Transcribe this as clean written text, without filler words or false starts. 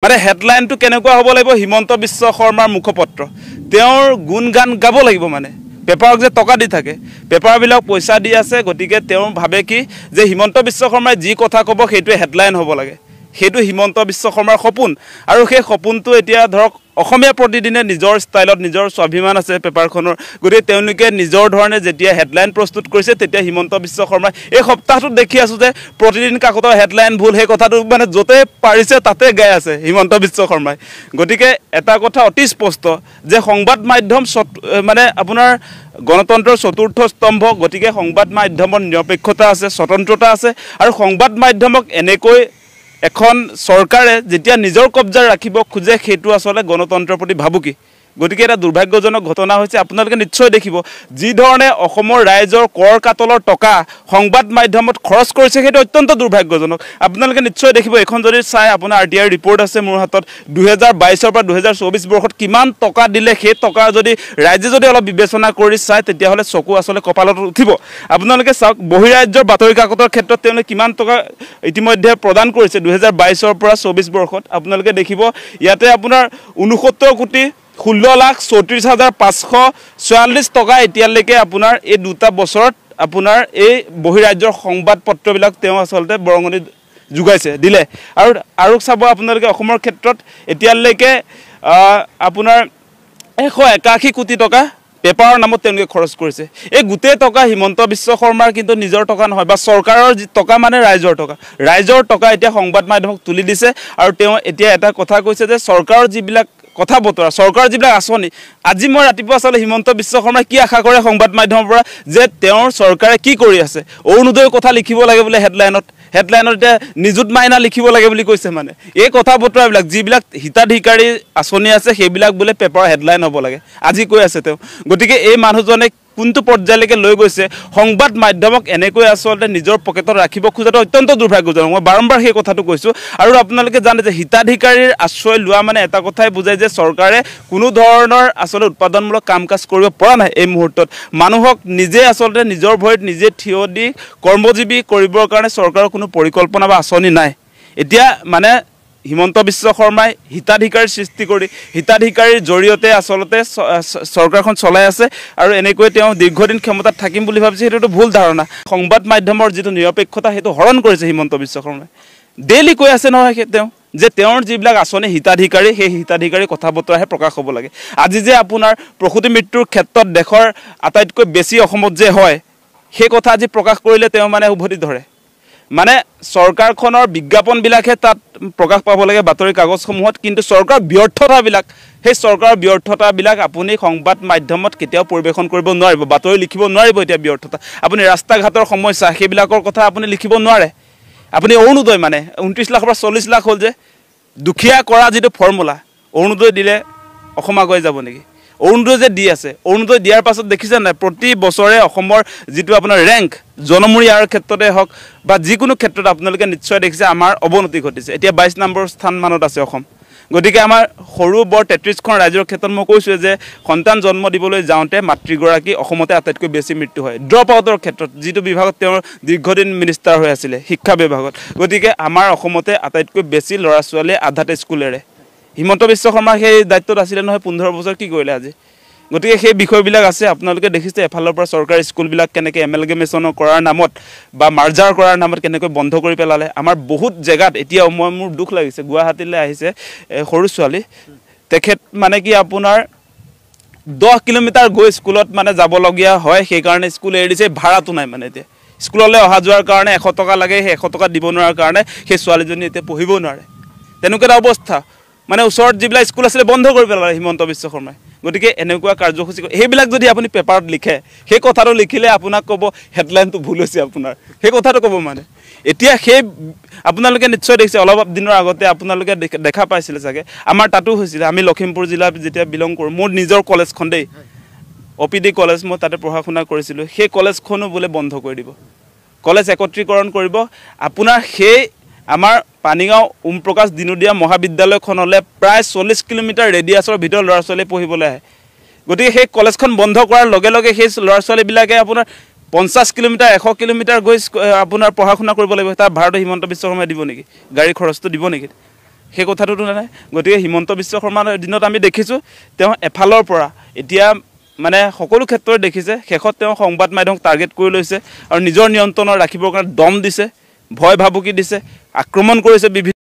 মানে হেডলাইনটো কেনেকুৱা হ'ব লাগিব হিমন্ত বিশ্ব শৰ্মাৰ মুখপত্ৰ তেওঁৰ গুণগান গাব লাগিব মানে পেপাৰক যে টকা দি থাকে পেপাৰবিলাক পইচা দি আছে গতিকে তেওঁ ভাবে কি যে হিমন্ত বিশ্ব শৰ্মাই যি কথা ক'ব সেইটোৱে হেডলাইন হ'ব লাগে সেইটো হিমন্ত বিশ্ব শৰ্মাৰ সপোন আৰু সেই সপোনটো এতিয়া ধৰক অসমীয়া প্ৰতিদিনে নিজৰ ষ্টাইলত নিজৰ স্বাভিমান আছে পেপাৰখনৰ গতিকে তেওঁলোকে নিজৰ ধৰণে যেতিয়া হেডলাইন প্ৰস্তুত কৰিছে তেতিয়া হিমন্ত বিশ্ব শৰ্মা এই সপ্তাহটোত দেখি আছোঁ যে প্ৰতিদিন কাকতৰ হেডলাইন ভুল সেই কথাটো মানে য'তে পাৰিছে তাতে গাই আছে হিমন্ত বিশ্ব শৰ্মাই গতিকে এটা কথা অতি স্পষ্ট যে সংবাদ মাধ্যম মানে আপোনাৰ গণতন্ত্ৰৰ চতুৰ্থ স্তম্ভ গতিকে সংবাদ মাধ্যমৰ নিৰপেক্ষতা আছে স্বতন্ত্ৰতা আছে আৰু সংবাদ মাধ্যমক এনেকৈ এখন চৰকাৰে যেতিয়া নিজৰ কব্জা ৰাখিব খোজে সেইটো আসলে গণতন্ত্ৰৰ প্ৰতি ভাবুকি গতিকে এটা দুৰ্ভাগ্যজনক ঘটনা হৈছে আপোনালোকে নিশ্চয় দেখিব যি ধৰণে অসমৰ ৰাইজৰ কৰ কাতলৰ টকা সংবাদ মাধ্যমত খৰচ কৰিছে সেইটো অত্যন্ত দুৰ্ভাগ্যজনক আপোনালোকে নিশ্চয় দেখিব এখন যদি চাই আপোনাৰ আৰটিআই ৰিপৰ্ট আছে মোৰ হাতত 2022 পৰা 2024 বৰ্ষত কিমান টকা দিলে সেই টকা যদি ৰাইজে যদি অলপ বিবেচনা কৰি চাই তেতিয়াহ'লে চকু আসলে কপালত উঠিব আপোনালোকে চাওক বহিৰাজ্যৰ বাতৰি কাকতৰ ক্ষেত্ৰত তেওঁলোকে কিমান টকা ইতিমধ্যে প্ৰদান কৰিছে 2022 পৰা 24 বৰ্ষত আপোনালোকে দেখিব ইয়াতে আপোনাৰ 69 কোটি 16,34,544 টকা এতিয়ালৈকে আপোনাৰ এই দুটা বছৰত আপোনাৰ এই বহিৰাজ্যৰ সংবাদ পত্ৰবিলাক তেওঁ আসলতে বৰঙণি যোগাইছে দিলে আৰু চাব আপোনালোকে অসমৰ ক্ষেত্ৰত এতিয়ালৈকে আপোনাৰ 181 কোটি টকা পেপাৰৰ নামত তেওঁলোকে খৰচ কৰিছে এই গোটেই টকা হিমন্ত বিশ্ব শৰ্মাৰ কিন্তু নিজৰ টকা নহয় বা চৰকাৰৰ যি টকা মানে ৰাইজৰ টকা এতিয়া সংবাদ মাধ্যমক তুলি দিছে আৰু তেওঁ এতিয়া এটা কথা কৈছে যে চৰকাৰৰ যিবিলাক কথা বতৰা চৰকাৰৰ যিবিলাক আঁচনি আজি মই ৰাতিপুৱা চালে হিমন্ত বিশ্ব শৰ্মাই কি আশা কৰে সংবাদ মাধ্যমৰ পৰা যে তেওঁৰ চৰকাৰে কি কৰি আছে অৰুণোদয়ৰ কথা লিখিব লাগে বোলে হেডলাইনত এতিয়া নিযুত মাইনা লিখিব লাগে বুলি কৈছে মানে এই কথা বতৰাবিলাক যিবিলাক হিতাধিকাৰী আঁচনি আছে সেইবিলাক বোলে পেপাৰ হেডলাইন হ'ব লাগে আজি কৈ আছে তেওঁ গতিকে এই মানুহজনে কোনটো পৰ্যায়লৈকে লৈ গৈছে সংবাদ মাধ্যমক এনেকৈ আসলতে নিজৰ পকেটত ৰাখিব খোজাটো অত্যন্ত দুৰ্ভাগ্যজনক মই বাৰম্বাৰ সেই কথাটো কৈছোঁ আৰু আপোনালোকে জানে যে হিতাধিকাৰীৰ আশ্ৰয় লোৱা মানে এটা কথাই বুজায় যে চৰকাৰে কোনো ধৰণৰ আসলে উৎপাদনমূলক কাম কাজ কৰিব পৰা নাই এই মুহূৰ্তত মানুহক নিজে আসলতে নিজৰ ভৰিত নিজে থিয় দি কৰ্মজীৱী কৰিবৰ কাৰণে চৰকাৰৰ কোনো পৰিকল্পনা বা আঁচনি নাই এতিয়া মানে হিমন্ত বিশ্ব শৰ্মাই হিতাধিকাৰীৰ সৃষ্টি কৰি হিতাধিকাৰীৰ জৰিয়তে আসলতে চৰকাৰখন চলাই আছে আৰু এনেকৈ তেওঁ দীৰ্ঘদিন ক্ষমতাত থাকিম বুলি ভাবিছে সেইটো ভুল ধাৰণা সংবাদ মাধ্যমৰ যিটো নিৰপেক্ষতা সেইটো হৰণ কৰিছে হিমন্ত বিশ্ব শৰ্মাই ডেইলি কৈ আছে নহয় তেওঁ যে তেওঁৰ যিবিলাক আঁচনি হিতাধিকাৰী সেই হিতাধিকাৰী কথা বতৰাহে প্ৰকাশ হ'ব লাগে আজি যে আপোনাৰ প্ৰসূতি মৃত্যুৰ ক্ষেত্ৰত দেশৰ আটাইতকৈ বেছি অসমত যে হয় সেই কথা আজি প্ৰকাশ কৰিলে তেওঁ মানে উভতি ধৰে মানে চৰকাৰখনৰ বিজ্ঞাপনবিলাকহে তাত প্ৰকাশ পাব লাগে বাতৰি কাগজসমূহত কিন্তু চৰকাৰ ব্যৰ্থতাবিলাক সেই চৰকাৰৰ ব্যৰ্থতাবিলাক আপুনি সংবাদ মাধ্যমত কেতিয়াও পৰিৱেশন কৰিব নোৱাৰিব বাতৰি লিখিব নোৱাৰিব এতিয়া ব্যৰ্থতা আপুনি ৰাস্তা ঘাটৰ সমস্যা সেইবিলাকৰ কথা আপুনি লিখিব নোৱাৰে আপুনি অৰুণোদয় মানে 29 লাখৰ পৰা 40 লাখ হ'ল যে দুখীয়া কৰা যিটো ফৰ্মুলা অৰুণোদয় দিলে অসম আগুৱাই যাব নেকি অৰুণোদয় যে দি আছে অৰুণোদয় দিয়াৰ পাছত দেখিছে নাই প্ৰতি বছৰে অসমৰ যিটো আপোনাৰ ৰেংক জনমূৰীয়াৰ ক্ষেত্ৰতে হওক বা যিকোনো ক্ষেত্ৰত আপোনালোকে নিশ্চয় দেখিছে আমাৰ অৱনতি ঘটিছে এতিয়া 22 নম্বৰ স্থান মানত আছে অসম গতিকে আমাৰ সৰু বৰ 33খন ৰাজ্যৰ ক্ষেত্ৰত মই কৈছোঁ যে সন্তান জন্ম দিবলৈ যাওঁতে মাতৃগৰাকী অসমতে আটাইতকৈ বেছি মৃত্যু হয় ড্ৰপ আউটৰ ক্ষেত্ৰত যিটো বিভাগত তেওঁৰ দীৰ্ঘদিন মিনিষ্টাৰ হৈ আছিলে শিক্ষা বিভাগত গতিকে আমাৰ অসমতে আটাইতকৈ বেছি ল'ৰা ছোৱালীয়ে আধাতে স্কুলেৰে হিমন্ত বিশ্ব শৰ্মা সেই দায়িত্বত আছিলে নহয় 15 বছৰ কি কৰিলে আজি গতিকে সেই বিষয়বিলাক আছে আপোনালোকে দেখিছে এফালৰ পৰা চৰকাৰী স্কুলবিলাক কেনেকৈ এমেলগেমেশ্যন কৰাৰ নামত বা মাৰ্জাৰ কৰাৰ নামত কেনেকৈ বন্ধ কৰি পেলালে আমাৰ বহুত জেগাত এতিয়া মোৰ দুখ লাগিছে গুৱাহাটীলৈ আহিছে সৰু ছোৱালী তেখেত মানে কি আপোনাৰ 10 কিলোমিটাৰ গৈ স্কুলত মানে যাবলগীয়া হয় সেইকাৰণে স্কুল এৰি দিছে ভাড়াটো নাই মানে এতিয়া স্কুললৈ অহা যোৱাৰ কাৰণে 100 টকা লাগে সেই 100 টকা দিব নোৱাৰাৰ কাৰণে সেই ছোৱালীজনী এতিয়া পঢ়িব নোৱাৰে তেনেকুৱা এটা অৱস্থা মানে ওচৰত যিবিলাক স্কুল আছিলে বন্ধ কৰি পেলালে হিমন্ত বিশ্ব শৰ্মাই গতিকে এনেকুৱা কাৰ্যসূচী সেইবিলাক যদি আপুনি পেপাৰত লিখে সেই কথাটো লিখিলে আপোনাক ক'ব হেডলাইনটো ভুল হৈছে আপোনাৰ সেই কথাটো ক'ব মানে এতিয়া সেই আপোনালোকে নিশ্চয় দেখিছে অলপ দিনৰ আগতে আপোনালোকে দেখা পাইছিলে চাগে আমাৰ তাতো হৈছিলে আমি লখিমপুৰ জিলাত যেতিয়া বিলং কৰোঁ মোৰ নিজৰ কলেজখন দেই OPD কলেজ মই তাতে পঢ়া শুনা কৰিছিলোঁ সেই কলেজখনো বোলে বন্ধ কৰি দিব কলেজ একত্ৰীকৰণ কৰিব আপোনাৰ সেই আমাৰ পানীগাঁও ওম প্ৰকাশ দিনোদীয়া মহাবিদ্যালয়খনলৈ প্ৰায় 40 কিলোমিটাৰ ৰেডিয়াছৰ ভিতৰত ল'ৰা ছোৱালী পঢ়িবলৈ আহে গতিকে সেই কলেজখন বন্ধ কৰাৰ লগে লগে সেই ল'ৰা ছোৱালীবিলাকে আপোনাৰ 50 কিলোমিটাৰ 100 কিলোমিটাৰ গৈ আপোনাৰ পঢ়া শুনা কৰিব লাগিব তাৰ ভাড়াটো হিমন্ত বিশ্ব শৰ্মাই দিব নেকি গাড়ী খৰচটো দিব নেকি সেই কথাটোতো নাই। গতিকে হিমন্ত বিশ্ব শৰ্মাৰ দিনত আমি দেখিছোঁ তেওঁ এফালৰ পৰা এতিয়া মানে সকলো ক্ষেত্ৰত দেখিছে শেষত তেওঁ সংবাদ মাধ্যমক টাৰ্গেট কৰি লৈছে আৰু নিজৰ নিয়ন্ত্ৰণত ৰাখিবৰ কাৰণে দম দিছে, ভয় ভাবুকি দিছে, আক্ৰমণ কৰিছে বিভিন্ন